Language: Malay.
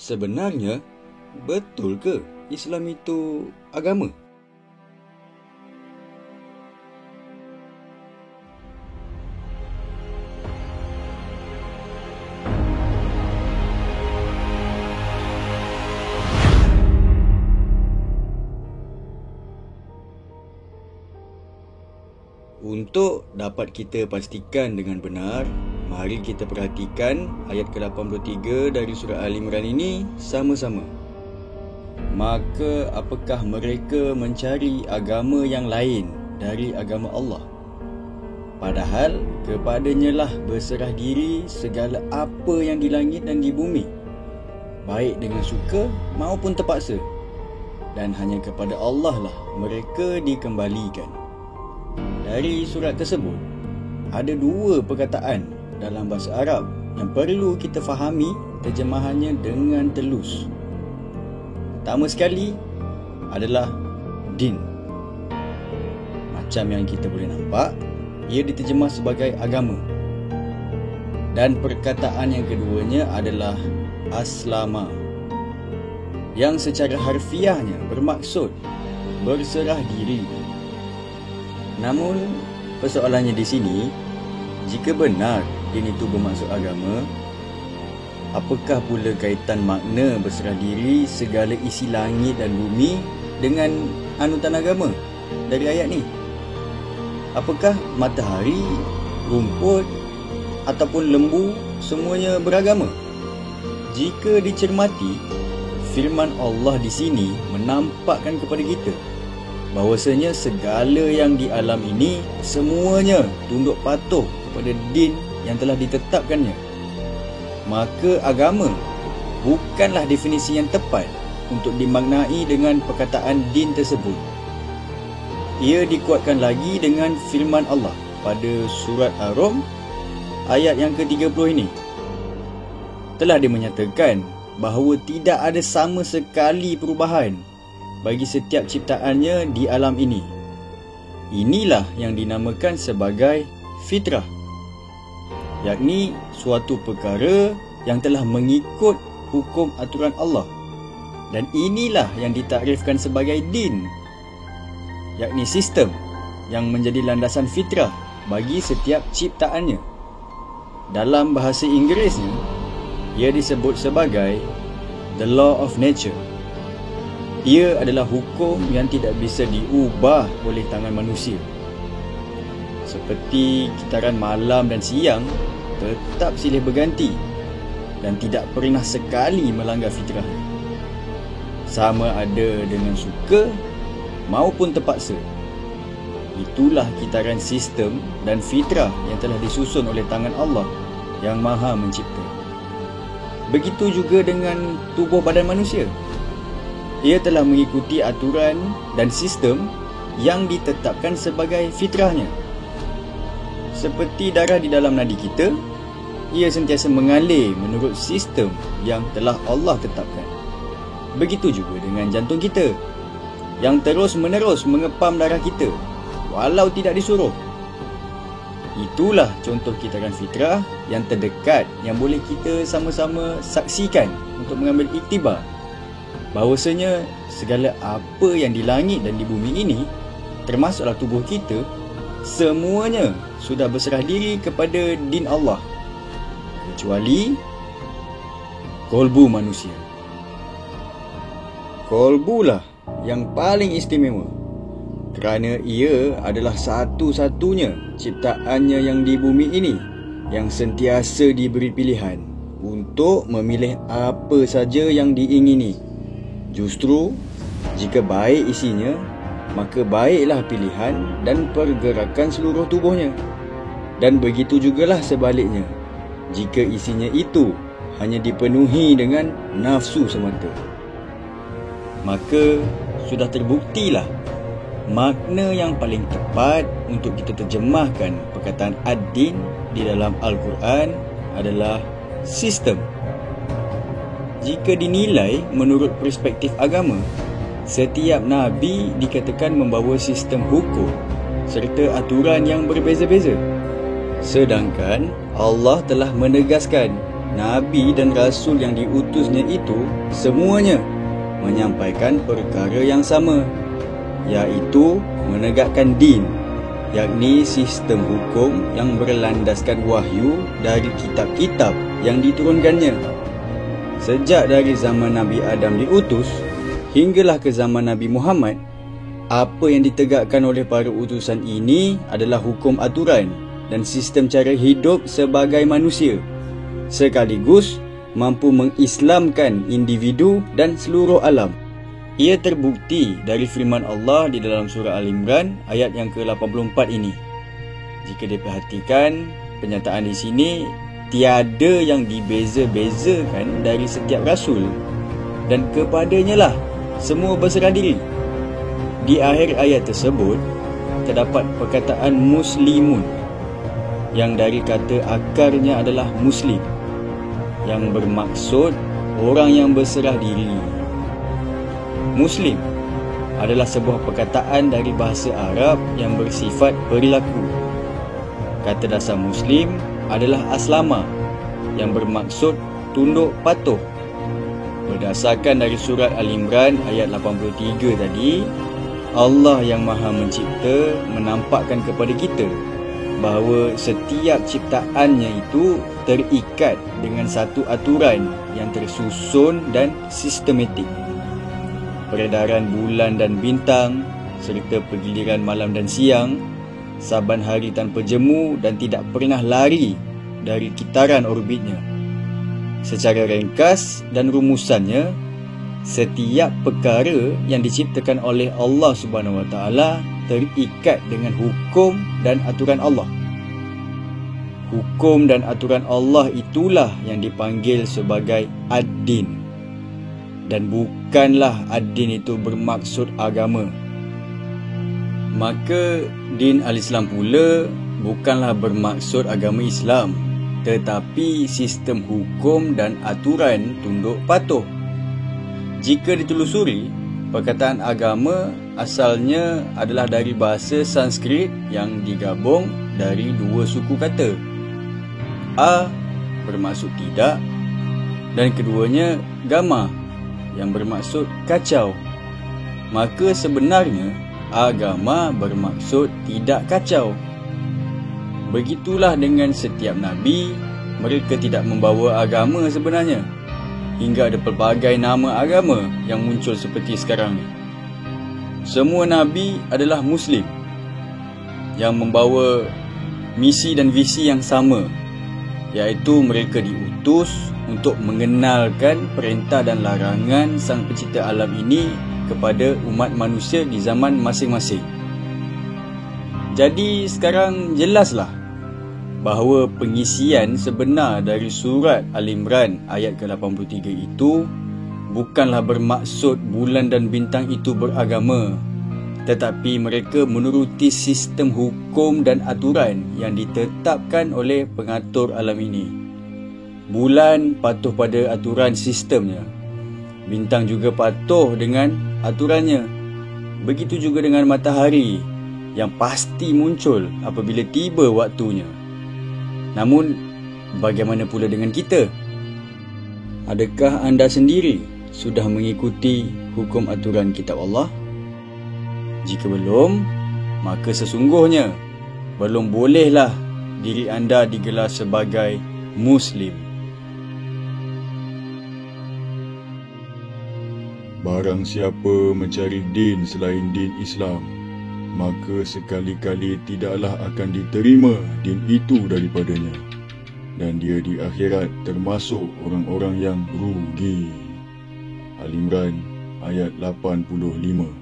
Sebenarnya, betul ke Islam itu agama? Untuk dapat kita pastikan dengan benar, mari kita perhatikan ayat ke-83 dari surah Al-Imran ini sama-sama. Maka apakah mereka mencari agama yang lain dari agama Allah? Padahal kepadanya lah berserah diri segala apa yang di langit dan di bumi, baik dengan suka maupun terpaksa. Dan hanya kepada Allah lah mereka dikembalikan. Dari surat tersebut, ada dua perkataan dalam bahasa Arab yang perlu kita fahami terjemahannya dengan telus. Pertama sekali adalah din. Macam yang kita boleh nampak, ia diterjemah sebagai agama. Dan perkataan yang keduanya adalah aslama, yang secara harfiahnya bermaksud berserah diri. Namun, persoalannya di sini, jika benar din itu bermaksud agama, apakah pula kaitan makna berserah diri segala isi langit dan bumi dengan anutan agama dari ayat ni? Apakah matahari, rumput ataupun lembu semuanya beragama? Jika dicermati, firman Allah di sini menampakkan kepada kita bahawasanya segala yang di alam ini semuanya tunduk patuh kepada din yang telah ditetapkannya. Maka agama bukanlah definisi yang tepat untuk dimaknai dengan perkataan din tersebut. Ia dikuatkan lagi dengan firman Allah pada surat Ar-Rum ayat yang ke-30 ini. Telah dia menyatakan bahawa tidak ada sama sekali perubahan bagi setiap ciptaannya di alam ini. Inilah yang dinamakan sebagai fitrah, yakni suatu perkara yang telah mengikut hukum aturan Allah. Dan inilah yang ditakrifkan sebagai din, yakni sistem yang menjadi landasan fitrah bagi setiap ciptaannya. Dalam bahasa Inggerisnya, ia disebut sebagai the law of nature. Ia adalah hukum yang tidak bisa diubah oleh tangan manusia. Seperti kitaran malam dan siang tetap silih berganti dan tidak pernah sekali melanggar fitrah. Sama ada dengan suka maupun terpaksa. Itulah kitaran sistem dan fitrah yang telah disusun oleh tangan Allah yang Maha Mencipta. Begitu juga dengan tubuh badan manusia. Ia telah mengikuti aturan dan sistem yang ditetapkan sebagai fitrahnya. Seperti darah di dalam nadi kita, ia sentiasa mengalir menurut sistem yang telah Allah tetapkan. Begitu juga dengan jantung kita, yang terus-menerus mengepam darah kita walau tidak disuruh. Itulah contoh kitaran fitrah yang terdekat yang boleh kita sama-sama saksikan untuk mengambil iktibar bahawasanya segala apa yang di langit dan di bumi ini, termasuklah tubuh kita, semuanya sudah berserah diri kepada din Allah, kecuali kolbu manusia. Kolbulah yang paling istimewa, kerana ia adalah satu-satunya ciptaannya yang di bumi ini yang sentiasa diberi pilihan untuk memilih apa saja yang diingini. Justru, jika baik isinya, maka baiklah pilihan dan pergerakan seluruh tubuhnya. Dan begitu jugalah sebaliknya, jika isinya itu hanya dipenuhi dengan nafsu semata. Maka sudah terbuktilah makna yang paling tepat untuk kita terjemahkan perkataan ad-din di dalam Al-Quran adalah sistem. Jika dinilai menurut perspektif agama, setiap Nabi dikatakan membawa sistem hukum serta aturan yang berbeza-beza. Sedangkan Allah telah menegaskan Nabi dan Rasul yang diutusnya itu semuanya menyampaikan perkara yang sama, iaitu menegakkan din, yakni sistem hukum yang berlandaskan wahyu dari kitab-kitab yang diturunkannya. Sejak dari zaman Nabi Adam diutus hinggalah ke zaman Nabi Muhammad, apa yang ditegakkan oleh para utusan ini adalah hukum aturan dan sistem cara hidup sebagai manusia, sekaligus mampu mengislamkan individu dan seluruh alam. Ia terbukti dari firman Allah di dalam surah Al-Imran ayat yang ke-84 ini. Jika diperhatikan, penyataan di sini tiada yang dibeza-bezakan dari setiap rasul, dan kepadanya lah semua berserah diri. Di akhir ayat tersebut terdapat perkataan muslimun, yang dari kata akarnya adalah muslim, yang bermaksud orang yang berserah diri. Muslim adalah sebuah perkataan dari bahasa Arab yang bersifat perilaku. Kata dasar muslim adalah aslama, yang bermaksud tunduk patuh. Berdasarkan dari surat Al-Imran ayat 83 tadi, Allah yang Maha Mencipta menampakkan kepada kita bahawa setiap ciptaannya itu terikat dengan satu aturan yang tersusun dan sistematik. Peredaran bulan dan bintang serta pergiliran malam dan siang, saban hari tanpa jemu dan tidak pernah lari dari kitaran orbitnya. Secara ringkas dan rumusannya, setiap perkara yang diciptakan oleh Allah Subhanahu Wa Taala terikat dengan hukum dan aturan Allah. Hukum dan aturan Allah itulah yang dipanggil sebagai ad-din. Dan bukanlah ad-din itu bermaksud agama. Maka din al-Islam pula bukanlah bermaksud agama Islam, tetapi sistem hukum dan aturan tunduk patuh. Jika ditelusuri, perkataan agama asalnya adalah dari bahasa Sanskrit yang digabung dari dua suku kata. A bermaksud tidak, dan keduanya gama yang bermaksud kacau. Maka sebenarnya agama bermaksud tidak kacau. Begitulah dengan setiap nabi, mereka tidak membawa agama sebenarnya, hingga ada pelbagai nama agama yang muncul seperti sekarang ni. Semua nabi adalah muslim yang membawa misi dan visi yang sama, iaitu mereka diutus untuk mengenalkan perintah dan larangan Sang Pencipta alam ini kepada umat manusia di zaman masing-masing. Jadi sekarang jelaslah bahawa pengisian sebenar dari surat Al-Imran ayat ke-83 itu bukanlah bermaksud bulan dan bintang itu beragama, tetapi mereka menuruti sistem hukum dan aturan yang ditetapkan oleh pengatur alam ini. Bulan patuh pada aturan sistemnya, bintang juga patuh dengan aturannya. Begitu juga dengan matahari yang pasti muncul apabila tiba waktunya. Namun, bagaimana pula dengan kita? Adakah anda sendiri sudah mengikuti hukum aturan kitab Allah? Jika belum, maka sesungguhnya belum bolehlah diri anda digelar sebagai Muslim. Barang siapa mencari din selain din Islam, maka sekali-kali tidaklah akan diterima din itu daripadanya, dan dia di akhirat termasuk orang-orang yang rugi. Al-Imran ayat 85.